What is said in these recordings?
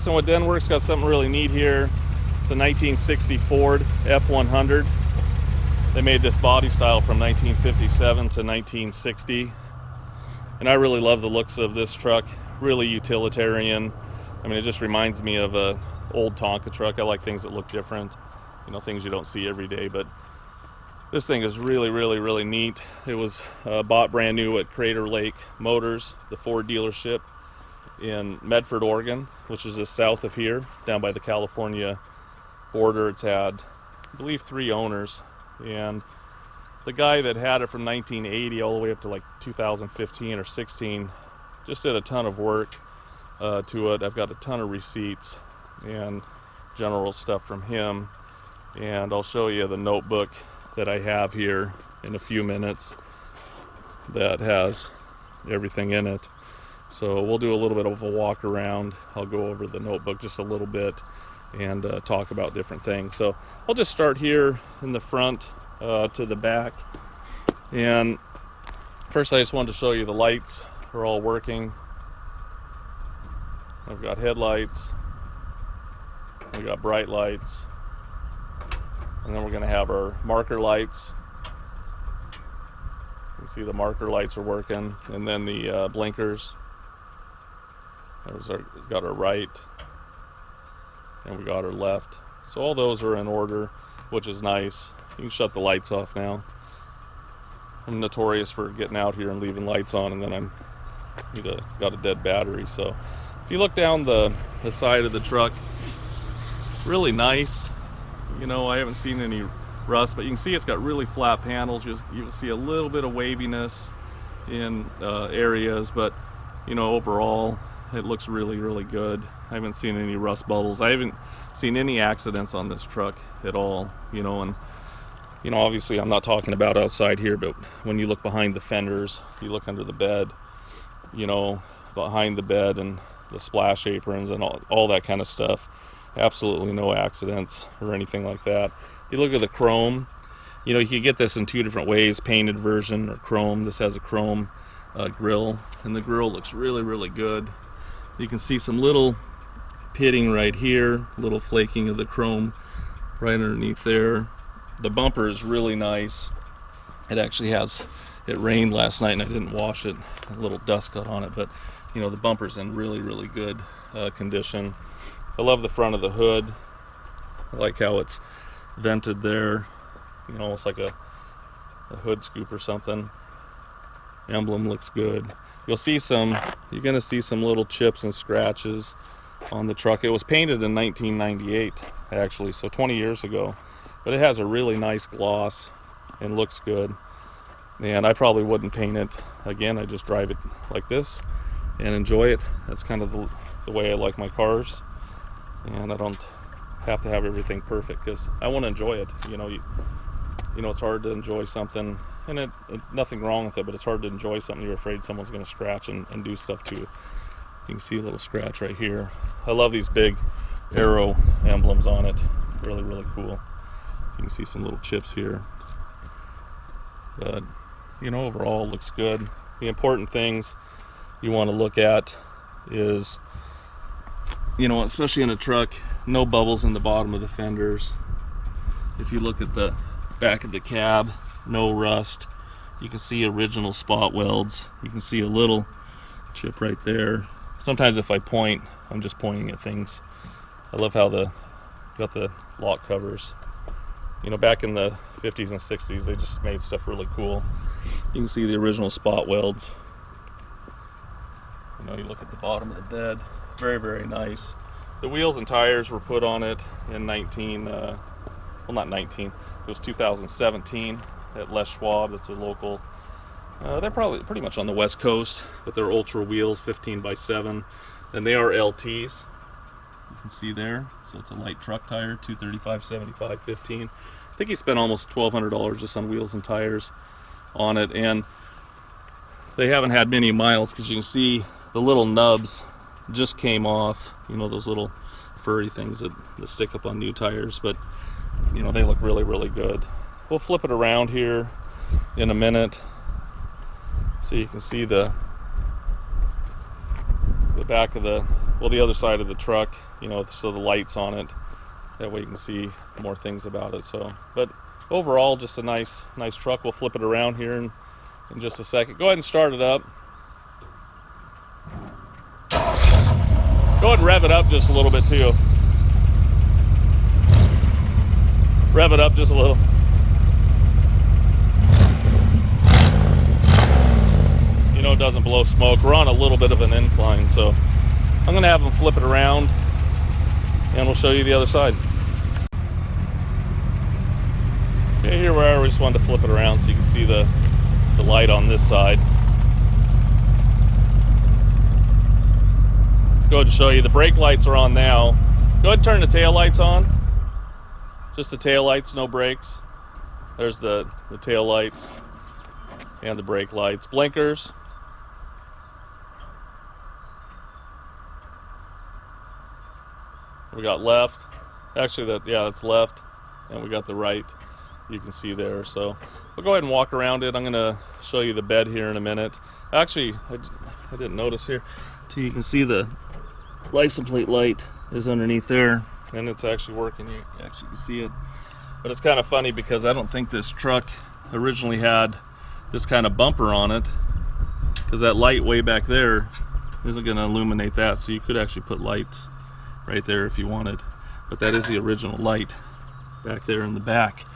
Jason with Denwerks. Got something really neat here. It's a 1960 Ford F100. They made this body style from 1957 to 1960. And I really love the looks of this truck. Really utilitarian. I mean, it just reminds me of a old Tonka truck. I like things that look different. You know, things you don't see every day. But this thing is really neat. It was bought brand new at Crater Lake Motors, the Ford dealership in Medford, Oregon, which is just south of here, down by the California border. It's had, I believe, 3 owners, and the guy that had it from 1980 all the way up to like 2015 or 16 just did a ton of work to it. I've got a ton of receipts and general stuff from him, and I'll show you the notebook that I have here in a few minutes that has everything in it. So we'll do a little bit of a walk around. I'll go over the notebook just a little bit and talk about different things. So I'll just start here in the front to the back. And first I just wanted to show you the lights are all working. I've got headlights, we got bright lights, and then we're going to have our marker lights. You can see the marker lights are working, and then the blinkers. Those are, got our right, and we got our left. So all those are in order, which is nice. You can shut the lights off now. I'm notorious for getting out here and leaving lights on, and then I'm got a dead battery. So if you look down the side of the truck, really nice. You know, I haven't seen any rust, but you can see it's got really flat panels. You can see a little bit of waviness in areas, but you know, overall it looks really good. I haven't seen any rust bubbles. I haven't seen any accidents on this truck at all, you know. And you know, obviously I'm not talking about outside here, but when you look behind the fenders, you look under the bed, you know, behind the bed and the splash aprons and all that kind of stuff, absolutely no accidents or anything like that. You look at the chrome, you know, you can get this in 2 different ways, painted version or chrome. This has a chrome grill, and the grill looks really good. You can see some little pitting right here, little flaking of the chrome right underneath there. The bumper is really nice. It actually has, it rained last night and I didn't wash it, a little dust got on it, but you know, the bumper's in really good condition. I love the front of the hood. I like how it's vented there, you know, almost like a hood scoop or something. Emblem looks good. You're gonna see some little chips and scratches on the truck. It was painted in 1998 actually, so 20 years ago, but it has a really nice gloss and looks good. And I probably wouldn't paint it again. I just drive it like this and enjoy it. That's kind of the way I like my cars, and I don't have to have everything perfect because I want to enjoy it. You know, it's hard to enjoy something, and nothing wrong with it, but it's hard to enjoy something you're afraid someone's going to scratch and do stuff to. You can see a little scratch right here. I love these big arrow emblems on it. Really cool. You can see some little chips here, but you know, overall it looks good. The important things you want to look at is, you know, especially in a truck, no bubbles in the bottom of the fenders. If you look at the back of the cab, no rust. You can see original spot welds. You can see a little chip right there. Sometimes if I point, I'm just pointing at things. I love how got the lock covers. You know, back in the 50s and 60s, they just made stuff really cool. You can see the original spot welds. You know, you look at the bottom of the bed, very nice. The wheels and tires were put on it in it was 2017 at Les Schwab. It's a local, they're probably pretty much on the West Coast, but they're Ultra wheels, 15x7, and they are LTs. You can see there, so it's a light truck tire, 235, 75, 15. I think he spent almost $1,200 just on wheels and tires on it, and they haven't had many miles because you can see the little nubs just came off, you know, those little furry things that stick up on new tires, but you know, they look really good. We'll flip it around here in a minute so you can see the back of the other side of the truck. you know, so the light's on it. That way you can see more things about it. So, but overall, just a nice truck. We'll flip it around here in just a second. Go ahead and start it up. Go ahead and rev it up just a little bit too. Rev it up just a little. You know, it doesn't blow smoke. We're on a little bit of an incline, so I'm gonna have them flip it around and we'll show you the other side. Okay, here we are. We just wanted to flip it around so you can see the light on this side. Go ahead and show you. The brake lights are on now. Go ahead and turn the tail lights on. Just the tail lights, no brakes. There's the tail lights and the brake lights. Blinkers. We got left. Actually, that's left. And we got the right. You can see there. So we'll go ahead and walk around it. I'm going to show you the bed here in a minute. Actually, I didn't notice here. You can see the license plate light is underneath there, and it's actually working. You actually can see it. But it's kind of funny because I don't think this truck originally had this kind of bumper on it, because that light way back there isn't going to illuminate that. So you could actually put lights right there if you wanted, but that is the original light back there in the back.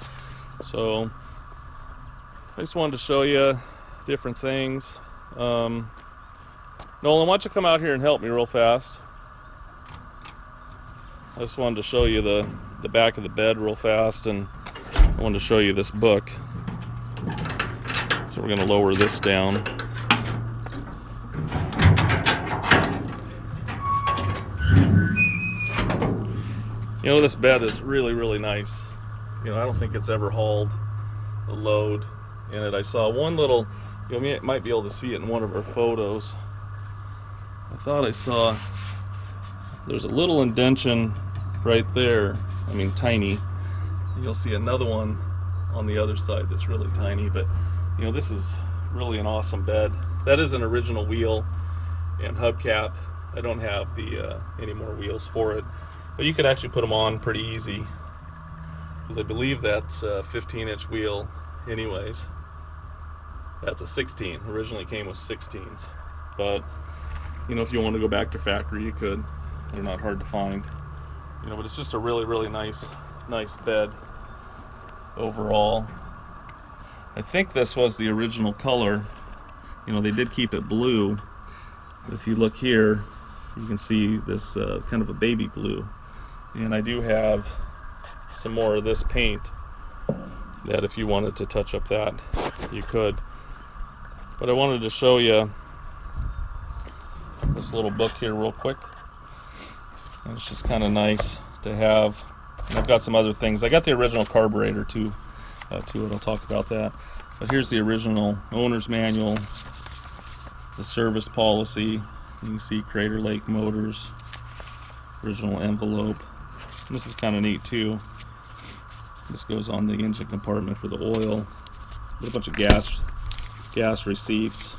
So I just wanted to show you different things. Nolan, why don't you come out here and help me real fast? I just wanted to show you the back of the bed real fast, and I wanted to show you this book. So we're going to lower this down. You know, this bed is really, really nice. You know, I don't think it's ever hauled a load in it. I saw one little, you know, you might be able to see it in one of our photos. I thought I saw, there's a little indention right there. I mean, tiny. And you'll see another one on the other side that's really tiny, but you know, this is really an awesome bed. That is an original wheel and hubcap. I don't have the any more wheels for it, but you could actually put them on pretty easy, because I believe that's a 15-inch wheel anyways. That's a 16. Originally came with 16s, but you know, if you want to go back to factory, you could. They're not hard to find. You know, but it's just a really, really nice bed overall. I think this was the original color. You know, they did keep it blue. If you look here, you can see this kind of a baby blue. And I do have some more of this paint that if you wanted to touch up that, you could. But I wanted to show you this little book here real quick. And it's just kind of nice to have. And I've got some other things. I got the original carburetor to it. I'll talk about that. But here's the original owner's manual, the service policy. You can see Crater Lake Motors, original envelope. And this is kind of neat too. This goes on the engine compartment for the oil. With a bunch of gas receipts,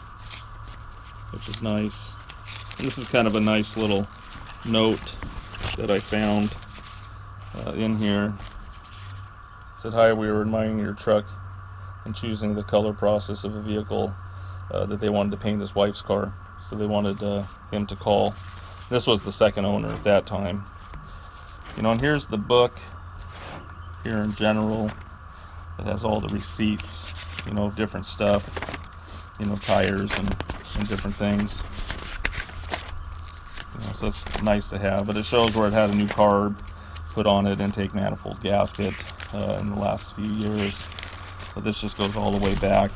which is nice. And this is kind of a nice little note that I found in here. It said, "Hi, we were admiring your truck and choosing the color process of a vehicle that they wanted to paint his wife's car. So they wanted him to call." This was the second owner at that time. You know, and here's the book here in general. It has all the receipts, you know, of different stuff, you know, tires and different things. You know, so it's nice to have. But it shows where it had a new carb put on it, intake manifold gasket in the last few years. But this just goes all the way back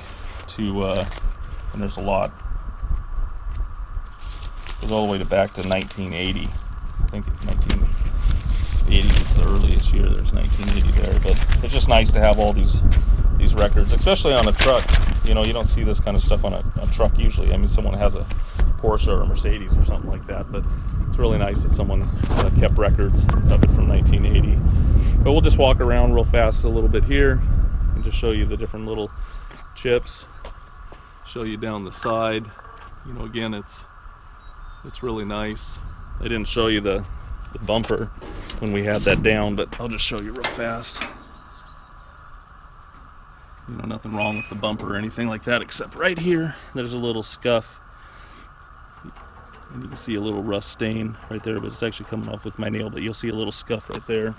to, and there's a lot. It goes all the way back to 1980. I think it's 1980 is the earliest year. There's 1980 there. But it's just nice to have all these records, especially on a truck. You know, you don't see this kind of stuff on a truck usually. I mean, someone has a Porsche or a Mercedes or something like that, but it's really nice that someone kept records of it from 1980. But we'll just walk around real fast a little bit here and just show you the different little chips, show you down the side. You know, again, it's really nice. I didn't show you the the bumper when we had that down, but I'll just show you real fast. You know, nothing wrong with the bumper or anything like that, except right here there's a little scuff, and you can see a little rust stain right there, but it's actually coming off with my nail, but you'll see a little scuff right there.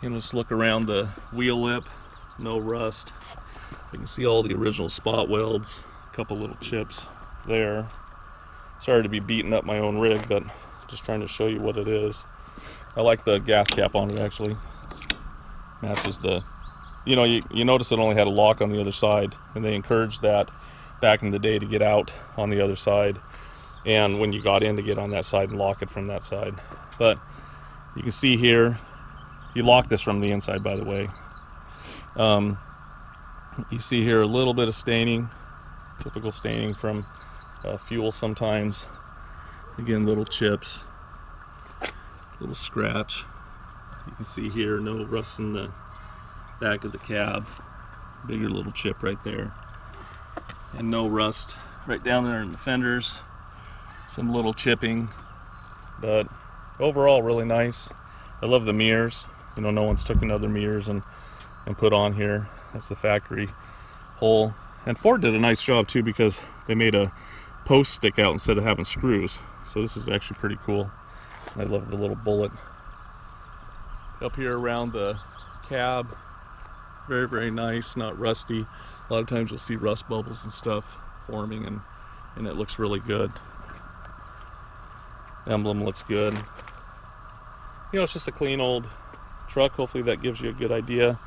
And let's look around the wheel lip, no rust. You can see all the original spot welds, a couple little chips there. Sorry to be beating up my own rig, but just trying to show you what it is. I like the gas cap on it, actually. Matches the, you know, you notice it only had a lock on the other side, and they encouraged that back in the day to get out on the other side, and when you got in to get on that side and lock it from that side. But you can see here, you lock this from the inside, by the way. You see here a little bit of staining, typical staining from fuel sometimes. Again, little chips, little scratch. You can see here, no rust in the back of the cab. Bigger little chip right there. And no rust right down there in the fenders. Some little chipping, but overall really nice. I love the mirrors. You know, no one's took another mirrors and put on here. That's the factory hole. And Ford did a nice job too, because they made a post stick out instead of having screws. So this is actually pretty cool. I love the little bullet. Up here around the cab, very, very nice, not rusty. A lot of times you'll see rust bubbles and stuff forming, and it looks really good. Emblem looks good. You know, it's just a clean old truck. Hopefully that gives you a good idea.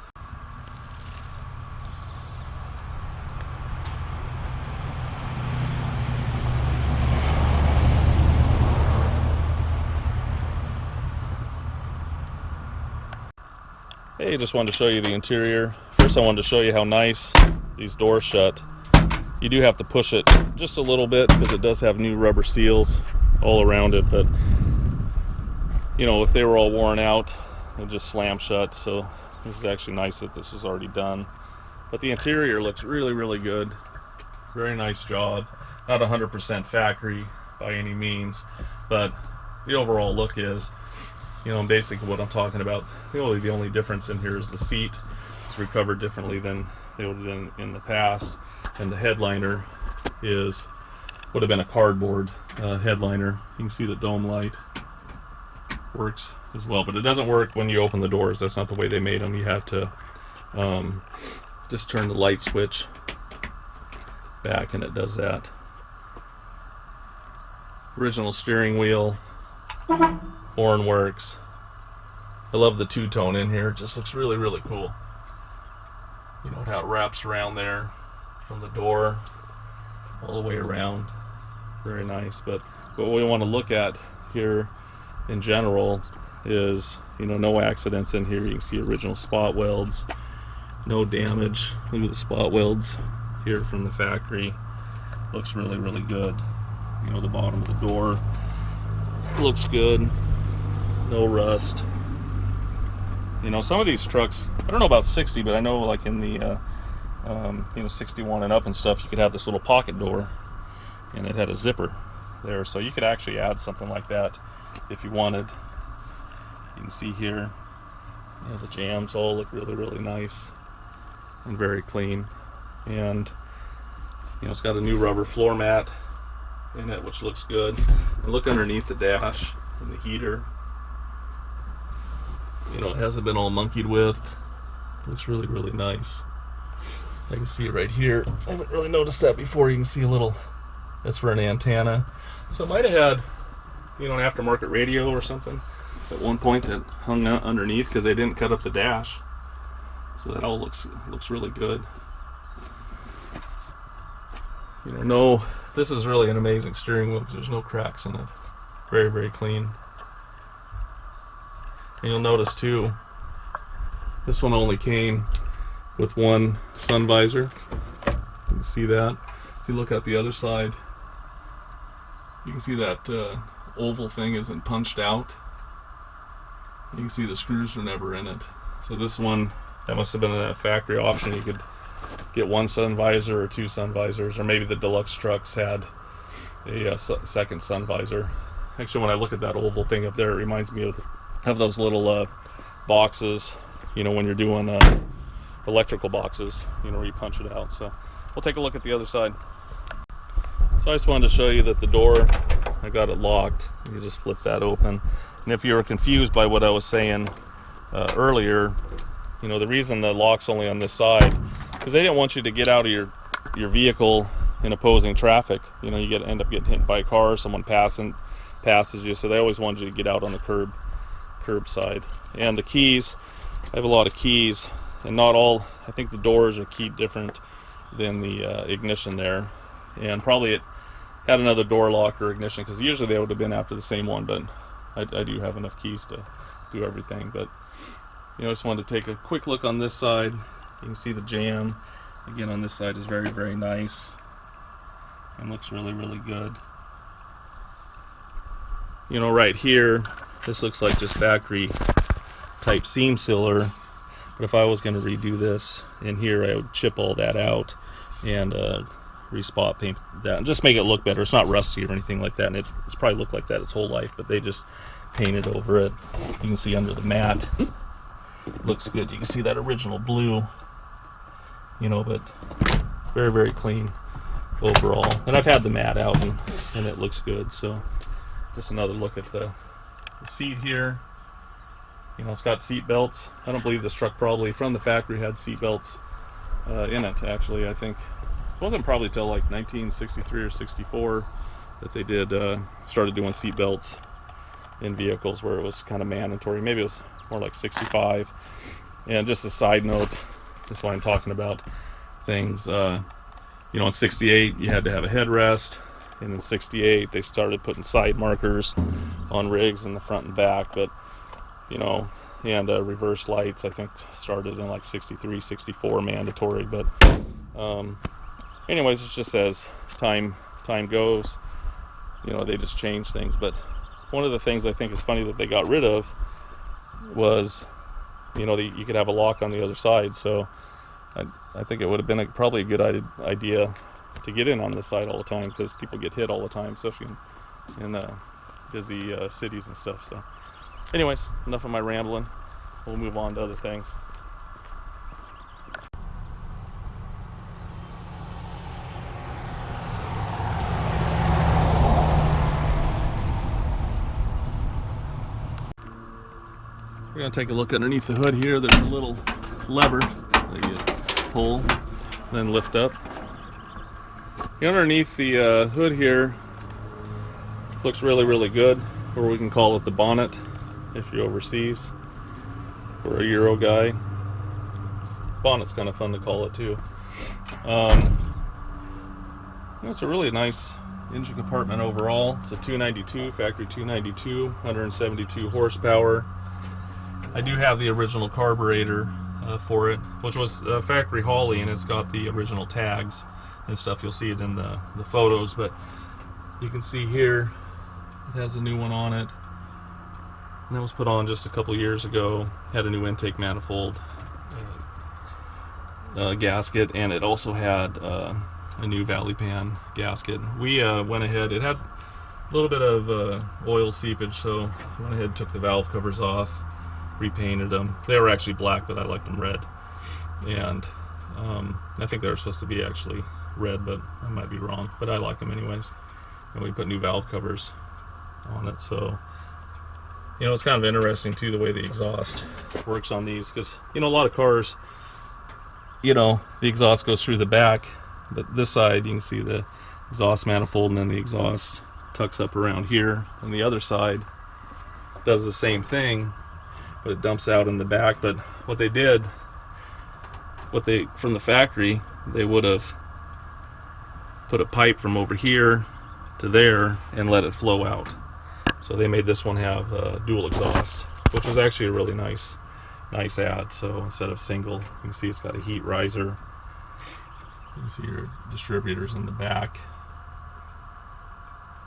Hey, just wanted to show you the interior. First I wanted to show you how nice these doors shut. You do have to push it just a little bit because it does have new rubber seals all around it, but you know, if they were all worn out, it just slam shut. So this is actually nice that this is already done. But the interior looks really, really good. Very nice job. Not 100% factory by any means, but the overall look is, you know, basically what I'm talking about. The only difference in here is the seat. It's recovered differently than they would have been in the past, and the headliner would have been a cardboard headliner. You can see the dome light works as well, but it doesn't work when you open the doors. That's not the way they made them. You have to just turn the light switch back, and it does that. Original steering wheel. Horn works. I love the two-tone in here. It just looks really, really cool. You know how it wraps around there from the door all the way around. Very nice. But what we want to look at here in general is, you know, no accidents in here. You can see original spot welds, no damage. Look at the spot welds here from the factory. Looks really, really good. You know, the bottom of the door looks good. No rust. You know, some of these trucks, I don't know about 60, but I know like in the you know, 61 and up and stuff, you could have this little pocket door, and it had a zipper there, so you could actually add something like that if you wanted. You can see here, you know, the jambs all look really, really nice and very clean. And you know, it's got a new rubber floor mat in it, which looks good. And look underneath the dash and the heater. You know, it hasn't been all monkeyed with. It looks really, really nice. I can see it right here. I haven't really noticed that before. You can see a little, that's for an antenna. So it might have had, you know, an aftermarket radio or something at one point that hung out underneath, because they didn't cut up the dash. So that all looks really good. You know, no, this is really an amazing steering wheel because there's no cracks in it. Very, very clean. And you'll notice too, this one only came with one sun visor. You can see that. If you look at the other side, you can see that oval thing isn't punched out. You can see the screws were never in it. So this one, that must have been a factory option. You could get one sun visor or two sun visors, or maybe the deluxe trucks had a second sun visor. Actually, when I look at that oval thing up there, it reminds me of those little boxes, you know, when you're doing electrical boxes, you know, where you punch it out. So we'll take a look at the other side. So I just wanted to show you that the door, I got it locked. You just flip that open. And if you were confused by what I was saying earlier, you know, the reason the lock's only on this side, because they didn't want you to get out of your vehicle in opposing traffic. You know, you end up getting hit by a car, or someone passes you, so they always wanted you to get out on the curb side. And the keys, I have a lot of keys, and not all, I think the doors are keyed different than the ignition there, and probably it had another door lock or ignition, because usually they would have been after the same one, but I do have enough keys to do everything. But you know, I just wanted to take a quick look on this side. You can see the jam again on this side is very, very nice and looks really, really good. You know, right here, this looks like just factory type seam sealer, but if I was going to redo this in here, I would chip all that out and respot paint that and just make it look better. It's not rusty or anything like that, and it's probably looked like that its whole life, but they just painted over it. You can see under the mat, it looks good. You can see that original blue, you know, but very, very clean overall. And I've had the mat out and it looks good. So just another look at the seat here. You know, it's got seat belts. I don't believe this truck probably from the factory had seat belts in it, actually. I think it wasn't probably till like 1963 or 64 that they started doing seat belts in vehicles where it was kind of mandatory. Maybe it was more like 65. And just a side note, just why I'm talking about things, you know, in 68 you had to have a headrest, and in 68 they started putting side markers on rigs in the front and back, but you know, and reverse lights I think started in like 63, 64 mandatory. But anyways, it's just as time goes, you know, they just change things. But one of the things I think is funny that they got rid of was, you know, you could have a lock on the other side. So I think it would have been probably a good idea to get in on this side all the time, because people get hit all the time, especially in busy cities and stuff. So anyways, enough of my rambling. We'll move on to other things. We're going to take a look underneath the hood here. There's a little lever that you pull, then lift up. Underneath the hood here looks really, really good, or we can call it the bonnet if you're overseas or a Euro guy. Bonnet's kind of fun to call it too. It's a really nice engine compartment overall. It's a 292, factory 292, 172 horsepower. I do have the original carburetor for it, which was factory Holley, and it's got the original tags and stuff. You'll see it in the photos, but you can see here it has a new one on it, and that was put on just a couple years ago. Had a new intake manifold gasket, and it also had a new valley pan gasket. We went ahead, it had a little bit of oil seepage, so I went ahead and took the valve covers off, repainted them. They were actually black, but I liked them red, and I think they were supposed to be actually red, but I might be wrong, but I like them anyways. And we put new valve covers on it. So, you know, it's kind of interesting too the way the exhaust works on these, because, you know, a lot of cars, you know, the exhaust goes through the back, but this side you can see the exhaust manifold, and then the exhaust tucks up around here, and the other side does the same thing, but it dumps out in the back. But what they did, from the factory, they would have put a pipe from over here to there and let it flow out. So they made this one have dual exhaust, which is actually a really nice add. So instead of single, you can see it's got a heat riser. You can see your distributors in the back.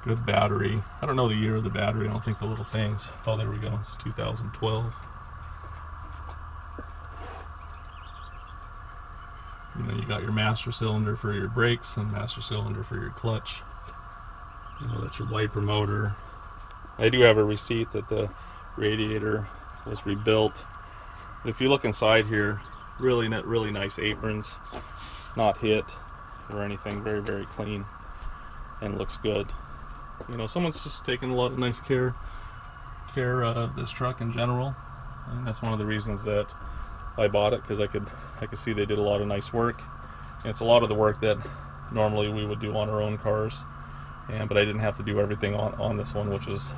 Good battery. I don't know the year of the battery. I don't think the little things. Oh, there we go. It's 2012. You know, you got your master cylinder for your brakes and master cylinder for your clutch. You know, that's your wiper motor. I do have a receipt that the radiator was rebuilt. If you look inside here, really nice aprons, not hit or anything, very, very clean and looks good. You know, someone's just taken a lot of nice care of this truck in general, and that's one of the reasons that I bought it, because I could see they did a lot of nice work, and it's a lot of the work that normally we would do on our own cars, but I didn't have to do everything on this one, which is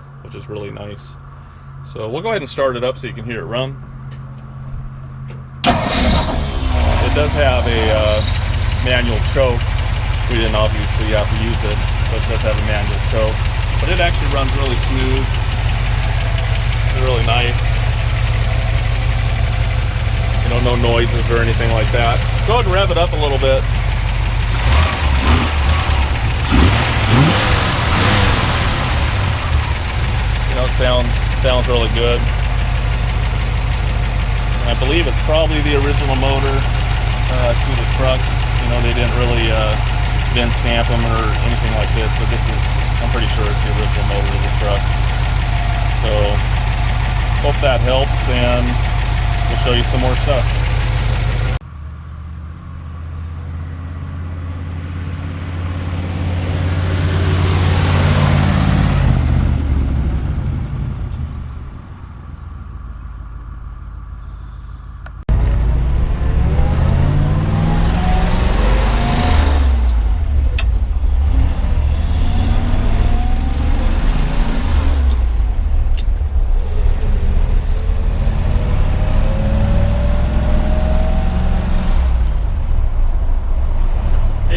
really nice. So we'll go ahead and start it up so you can hear it run. It does have a manual choke. We didn't obviously have to use it, but it does have a manual choke. But it actually runs really smooth. It's really nice. You know, no noises or anything like that. Go ahead and rev it up a little bit. You know, it sounds really good. I believe it's probably the original motor to the truck. You know, they didn't really VIN stamp them or anything like this, but this is, I'm pretty sure it's the original motor of the truck. So, hope that helps, and we'll show you some more stuff.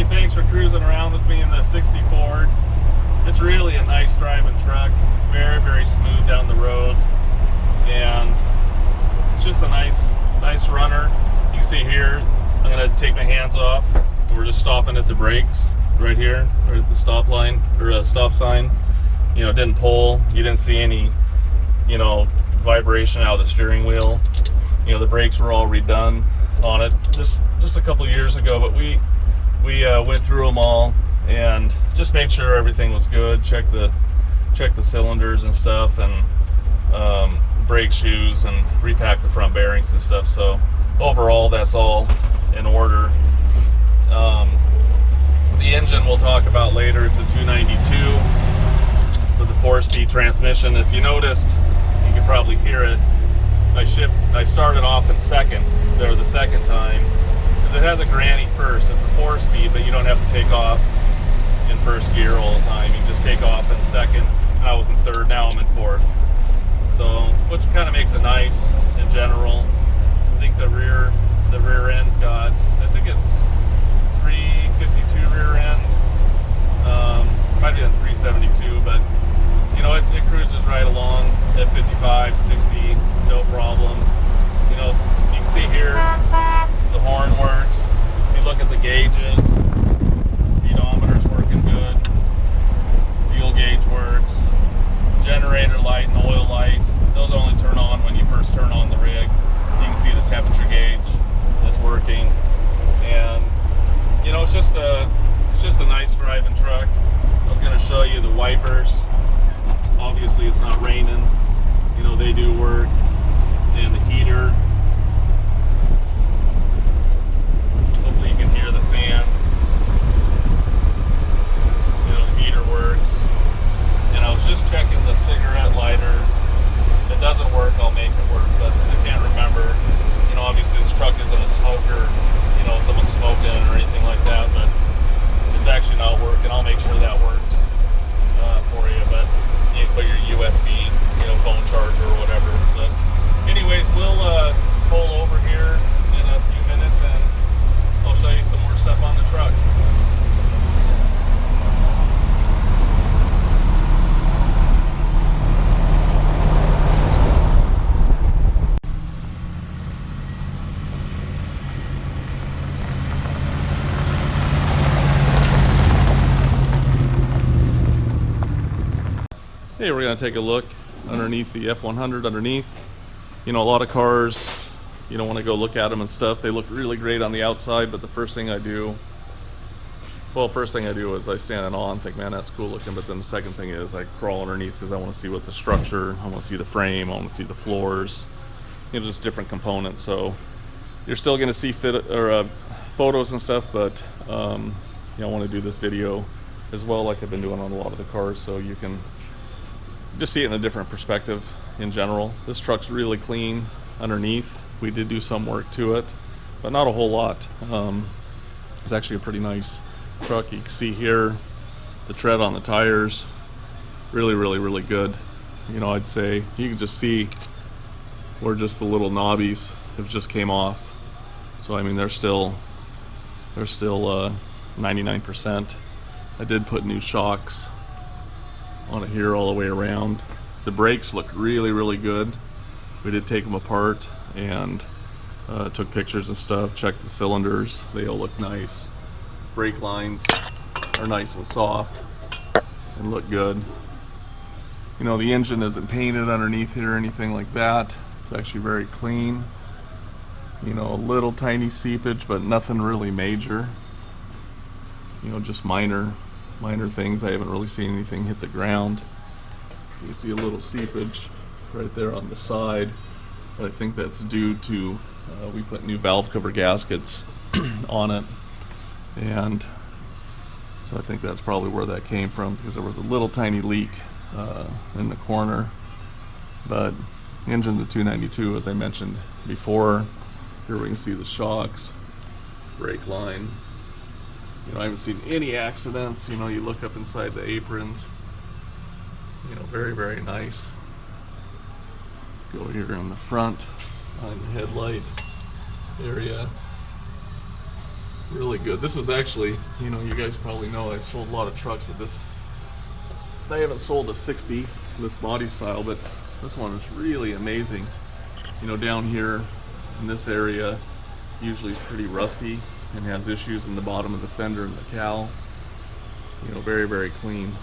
Thanks for cruising around with me in the 60 Ford. It's really a nice driving truck, very, very smooth down the road, and it's just a nice runner. You can see here, I'm going to take my hands off. We're just stopping at the brakes right here, right at the stop line, or stop sign. You know, it didn't pull. You didn't see any, you know, vibration out of the steering wheel. You know, the brakes were all redone on it just a couple years ago, but we went through them all and just made sure everything was good. Check the cylinders and stuff, and brake shoes, and repack the front bearings and stuff. So overall, that's all in order. The engine we'll talk about later. It's a 292 with a 4-speed transmission. If you noticed, you could probably hear it. I started off in second there the second time. It has a granny first. It's a 4-speed, but you don't have to take off in first gear all the time. You can just take off in second. I was in third, now I'm in fourth. So, which kind of makes it nice in general. I think the rear end's got, I think it's 352 rear end. Might be a 372, but you know, it cruises right along at 55, 60, no problem. You know, you can see here, the horn works. If you look at the gauges, the speedometer's working good. Fuel gauge works. Generator light and oil light, those only turn on when you first turn on the rig. You can see the temperature gauge is working, and you know, it's just a nice driving truck. I was going to show you the wipers. Obviously, it's not raining. You know, they do work, and the heater. Hopefully you can hear the fan. You know, the heater works. And I was just checking the cigarette lighter. If it doesn't work, I'll make it work, but I can't remember. You know, obviously this truck isn't a smoker, you know, someone's smoking it or anything like that, but it's actually not working. I'll make sure that works for you, but you can put your USB, you know, phone charger or whatever. But anyways, we'll pull over here in a few minutes and I'll show you some more stuff on the truck. Hey, we're going to take a look underneath the F100 underneath. You know, a lot of cars, you don't want to go look at them and stuff. They look really great on the outside, but the first thing I do Well, first thing I do is I stand in awe and think, man, that's cool looking. But then the second thing is I crawl underneath because I want to see what the structure, I want to see the frame, I want to see the floors, you know, just different components. So you're still going to see photos and stuff, but you know, I want to do this video as well, like I've been doing on a lot of the cars, so you can just see it in a different perspective in general. This truck's really clean underneath. We did do some work to it, but not a whole lot. It's actually a pretty nice truck. You can see here the tread on the tires, really good. You know, I'd say you can just see where just the little knobbies have just came off. So I mean, they're still 99%. I did put new shocks on it here all the way around. The brakes look really good. We did take them apart and took pictures and stuff, checked the cylinders. They all look nice. Brake lines are nice and soft and look good. You know, the engine isn't painted underneath here or anything like that. It's actually very clean. You know, a little tiny seepage, but nothing really major. You know, just minor things. I haven't really seen anything hit the ground. You can see a little seepage right there on the side, but I think that's due to we put new valve cover gaskets on it, and so I think that's probably where that came from, because there was a little tiny leak in the corner. But engine's a 292, as I mentioned before. Here we can see the shocks, brake line. You know, I haven't seen any accidents. You know, you look up inside the aprons. You know, very nice. Go here on the front, behind the headlight area. Really good. This is actually, you know, you guys probably know I've sold a lot of trucks, but this, I haven't sold a 60, this body style, but this one is really amazing. You know, down here in this area usually is pretty rusty and has issues in the bottom of the fender and the cowl. You know, very clean.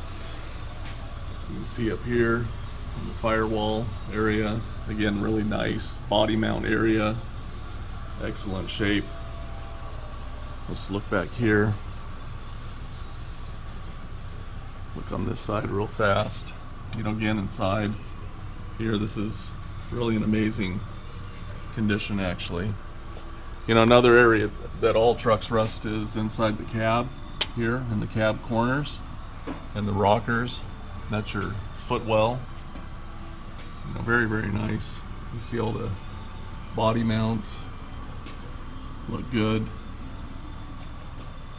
You can see up here in the firewall area, again, really nice. Body mount area, excellent shape. Let's look back here. Look on this side real fast. You know, again, inside here, this is really an amazing condition, actually. You know, another area that all trucks rust is inside the cab here, in the cab corners and the rockers. That's your footwell. You know, very nice. You see all the body mounts look good.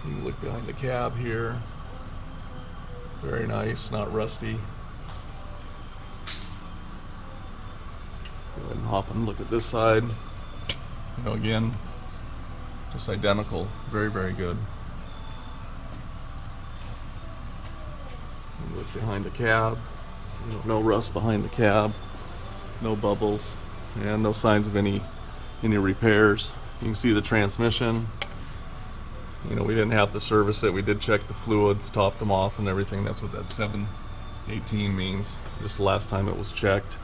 You can look behind the cab here. Very nice, not rusty. Go ahead and hop and look at this side. You know, again, just identical. Very good. You look behind the cab. You know, no rust behind the cab. No bubbles, and no signs of any repairs. You can see the transmission. You know, we didn't have to service it. We did check the fluids, topped them off and everything. That's what that 718 means. Just the last time it was checked.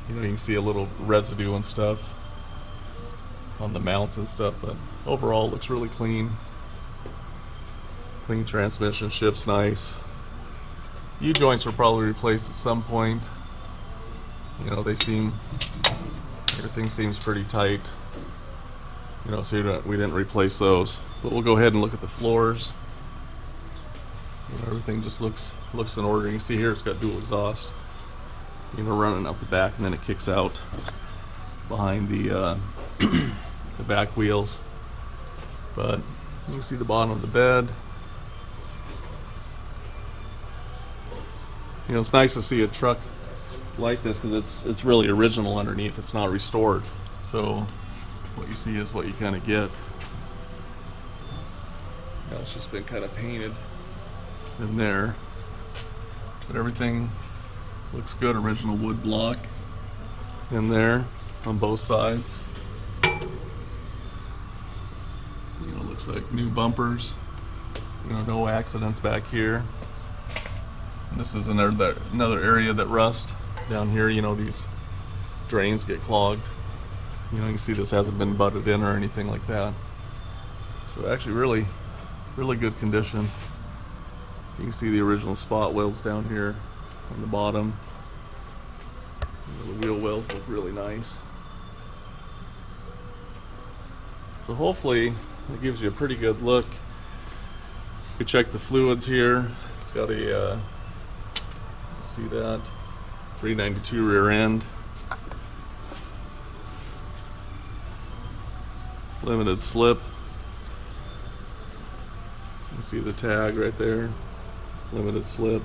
You know, you can see a little residue and stuff on the mounts and stuff, but overall it looks really clean. Clean transmission, shifts nice. U-joints were probably replaced at some point. You know, everything seems pretty tight. You know, so we didn't replace those. But we'll go ahead and look at the floors. You know, everything just looks in order. You can see here it's got dual exhaust. You know, running up the back, and then it kicks out behind the the back wheels. But you can see the bottom of the bed. You know, it's nice to see a truck like this because it's really original underneath. It's not restored. So what you see is what you kind of get. You know, it's just been kind of painted in there, but everything looks good. Original wood block in there on both sides. You know, looks like new bumpers. You know, no accidents back here. And this is another area that rust down here. You know, these drains get clogged. You know, you can see this hasn't been butted in or anything like that. So actually really Really good condition. You can see the original spot welds down here on the bottom. The wheel wells look really nice. So hopefully it gives you a pretty good look. You can check the fluids here. It's got a, see that, 392 rear end. Limited slip. You can see the tag right there. Limited slip.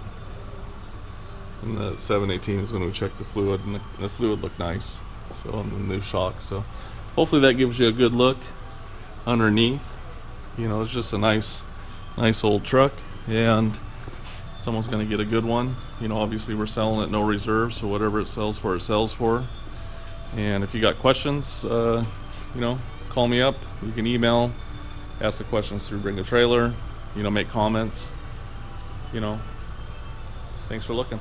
And the 718 is when we check the fluid, and the fluid looked nice. So on the new shock. So hopefully that gives you a good look underneath. You know, it's just a nice old truck, and someone's going to get a good one. You know, obviously we're selling it no reserve, so whatever it sells for, it sells for. And if you got questions, you know, call me up. You can email, ask the questions through Bring a Trailer, you know, make comments. You know, thanks for looking.